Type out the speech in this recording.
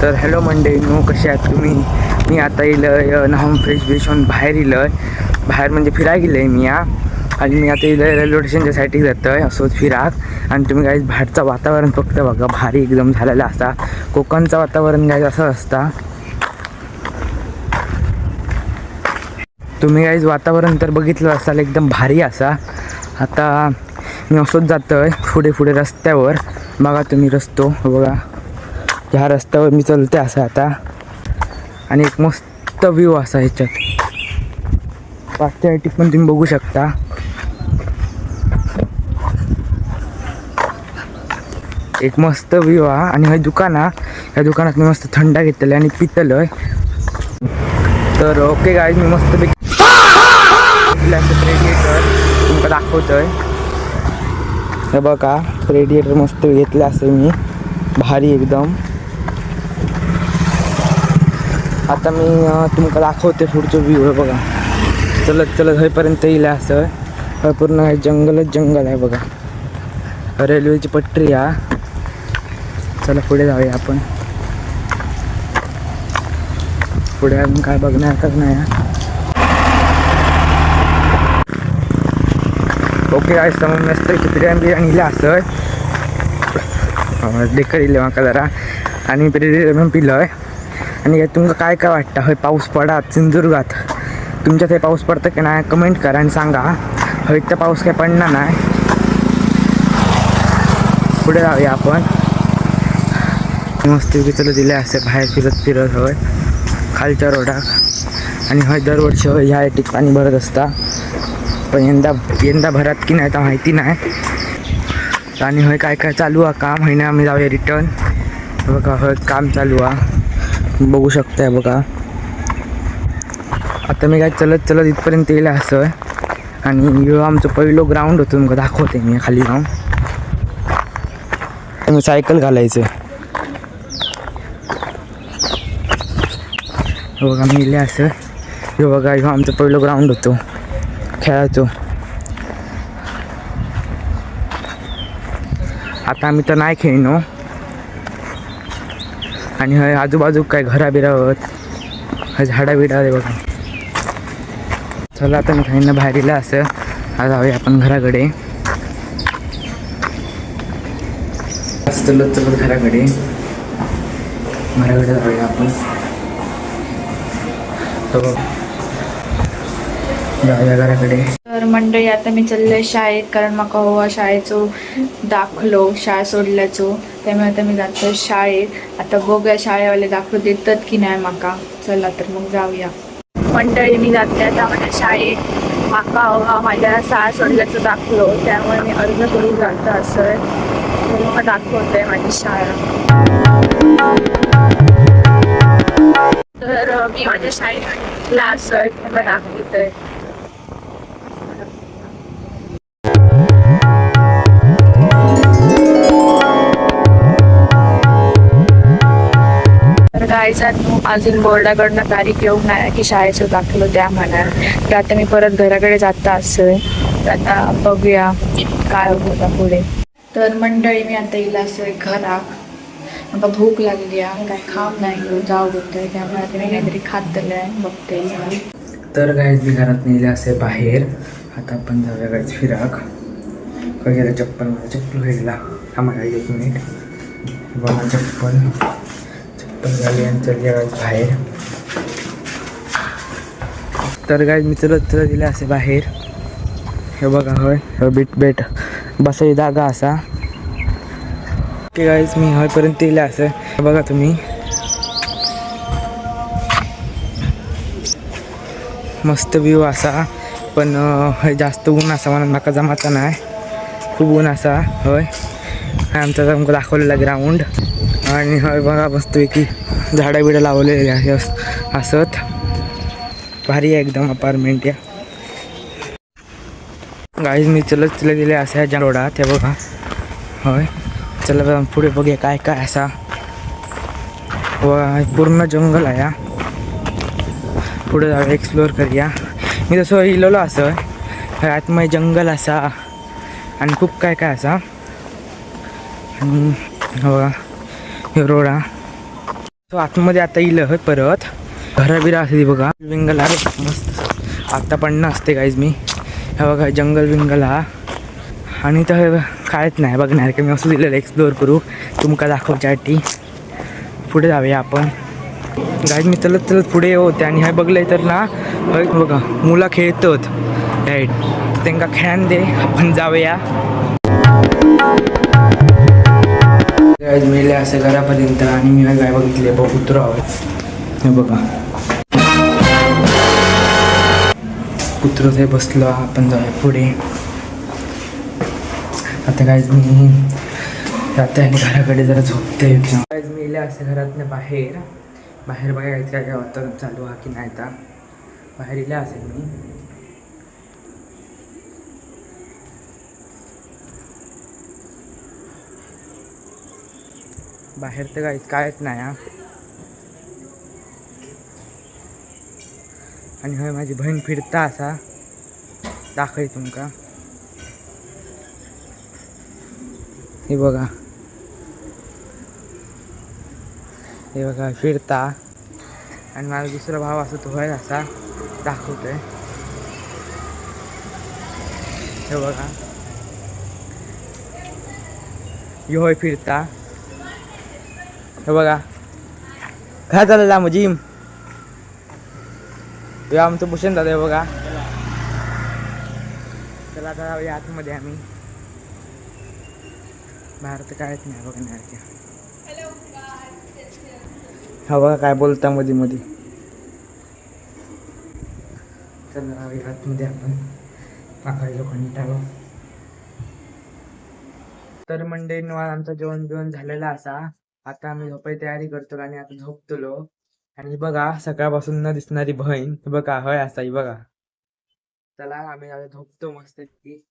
तर हॅलो मंडळींनो, कसे आहात तुम्ही? मी आता येलं नाहूम फ्रेश बेशून बाहेर बाहेर म्हणजे फिरायला गेलं आहे मी आणि मी आता रेल्वे स्टेशनच्या साईडला जातो आहे असोच फिराक. आणि तुम्ही काही बाहेरचं वातावरण फक्त बघा, भारी एकदम झालेलं असा. कोकणचं वातावरण काय असं असता. तुम्ही काहीच वातावरण तर बघितलं असाल, एकदम भारी असा. आता मी असंच जातो आहे पुढे रस्त्यावर. बघा तुम्ही रस्तो बघा, ह्या रस्त्यावर मी चलते असं आता. आणि एक मस्त व्ह्यू असा ह्याच्यात, पाचच्या पण तुम्ही बघू शकता. एक मस्त व्ह्यू हा. आणि हे ह्या दुकानात मी मस्त थंडा घेतलेला आणि पितलं. तर ओके गाईज, मी मस्त रेडिएटर तुमका दाखवतोय. हे बघा, रेडिएटर मस्त घेतलं असे मी, भारी एकदम. आता मी तुमका दाखवते पुढचं व्ह्यू. आहे बघा, चलत होईपर्यंत येईल असं. पूर्ण जंगलच जंगल आहे बघा. रेल्वेची पटरी हा. चला पुढे जाऊया आपण. पुढे अजून काय बघण्यासारखंच नाही. ओके आज समोर मस्त बिर्याणी असं डेकर इले माका जरा. आणि बिर्याणी पिलं आहे. आणि तुमका काय वाटतं, हे पाऊस पडात सिंधुदुर्गात? तुमच्यात हे पाऊस पडतं की नाही कमेंट करा आणि सांगा. हे तर पाऊस काय पडणार नाही. पुढे जाऊया आपण. मस्त चल दिले असे बाहेर फिरत होय खालच्या रोडाक. आणि हय दरवर्षी होय ह्या एटीत पाणी भरत असता. पण यंदा भरात की नाही तर माहिती नाही. आणि होय काय चालू आहे काम. आहे ना, आम्ही जाऊया रिटर्न. बघा होय काम चालू आहे, बघू शकताय बघा. आता मी काय चलत इथपर्यंत येईल असं. आणि आमचं पहिलं ग्राउंड होतं, तुमका दाखवते मी खाली जाऊन. मी सायकल घालायचं बघा, मी इले असं. हे बघा, ह्यो आमचं पहिलं ग्राउंड होतो खेळायचो. आता आम्ही तर नाही खेळलो. आणि हय आजूबाजू काय घरा बिरावत हय झाडा बिडा आहे बघा. चला आता मी खाईना बाहेर इला असं. आज जाऊया आपण घराकडे. चलत घराकडे जाऊया आपण. जाऊया घराकडे. तर मंडळी, आता मी चालले शाळेत, कारण म्हाका हो शाळेचो दाखलो, शाळा सोडल्याचो. त्यामुळे आता मी जातो शाळेत. आता बघूया शाळेवाले दाखलो देतात की नाही माका. चला तर मग जाऊया. मंडळी, मी जाते आता माझ्या शाळेत. माका हवा माझ्या शाळा सोडल्याचं दाखलो, त्यामुळे मी अर्ज करून जातो असं. मला दाखवतंय माझी शाळा. तर मी माझ्या शाळेत क्लास मला दाखवतोय. अजून बोर्डाकडनं तारीख येऊन नाही की शाळेचं दाखलो द्या म्हणा. तर आता मी परत घराकडे जाता असं. तर आता बघूया काय होतं पुढे. तर मंडळी, मी आता येईल असं घरात. मला भूक लागली आहे, काय खाम नाही जाऊ बोलतोय. त्यामुळे आता मी काहीतरी खातलं आहे, बघते. तर काहीच मी घरात नेले असे बाहेर. आता आपण जाऊया काहीच फिराक. वगैरे चप्पल घ्यायला आम्हाला 1 मिनिट. बघा चप्पल झाली आणि चलूया बाहेर. तर गाईज मी चलत दिले असे बाहेर. हे बघा होय बेट बसायची जागा असा. ओके गाईज, मी होईपर्यंत येईल असं. हे बघा तुम्ही, मस्त व्ह्यू असा. पण जास्त ऊन असा म्हणून माका जमाचा नाही. खूप ऊन असा होय. आमचा तुमका दाखवलेला ग्राउंड. आणि होय बघा मस्तपैकी झाडं बिडं लावलेली आहे असत. भारी आहे एकदम अपार्टमेंट या. गाईज मी चलत गेले असं ह्या रोडात. ते बघा होय. चला पुढे बघूया काय असा. पूर्ण जंगल आहे. पुढे जाऊया, एक्सप्लोअर करूया. मी तसं इलेलो असं आतमध्ये जंगल असा आणि खूप काय असा. आणि बघा हे रोड हा. तो आतमध्ये आता येईल परत घराबिरा असते बघा. विंगल आहे मस्त. आता पण नसते काहीच मी हे बघा जंगल विंगल हा. आणि तर कायच नाही बघणार की मी असं दिलेलं एक्सप्लोअर करू तुमका दाखवच्यासाठी. पुढे जाऊया आपण. गाईज मी चलत चलत पुढे होते आणि हे बघलंय तर ना बघा मुलं खेळतात राईट. त्यांना खेळान दे आपण जाऊया. गाईज मेले असे घरापर्यंत आणि मी काय बघितले बघ कुत्रा हे बघा कुत्रं ते बसलं. आपण जाऊया पुढे. आता गाईज मी जाते आणि घराकडे जरा झोपते. गाईज मेले असे घरातनं बाहेर बाहेर बघायचं काय काय वातावरण चालू हा की नाही. आता बाहेर इले असेल मी. बाहेर तर काहीच कायच नाही हा. आणि होय माझी बहीण फिरता असा दाखव तुमका. हे बघा हे बघा फिरता. आणि माझा दुसरा भाव असं तो होय असा दाखवतोय. हे बघा यो होय फिरता. हे बघा काय चाललं मग जिम आमचं भूषण दादा. हे बघा चला आता जाऊया आतमध्ये. आम्ही बाहेर तर कायच नाही बघण्यासारख्या. हा बघा काय बोलता मध्ये मध्ये. चला जाऊया आतमध्ये आपण. टाकायला कंटाळो. तर मंडळी आमचं जेवण बिवण झालेलं असा. आता आम्ही झोपायची तयारी करतो आणि आता झोपतलो. आणि बघा सकाळपासून न दिसणारी बहीण बघा होय असा ही बघा. चला आम्ही आता झोपतो मस्त की.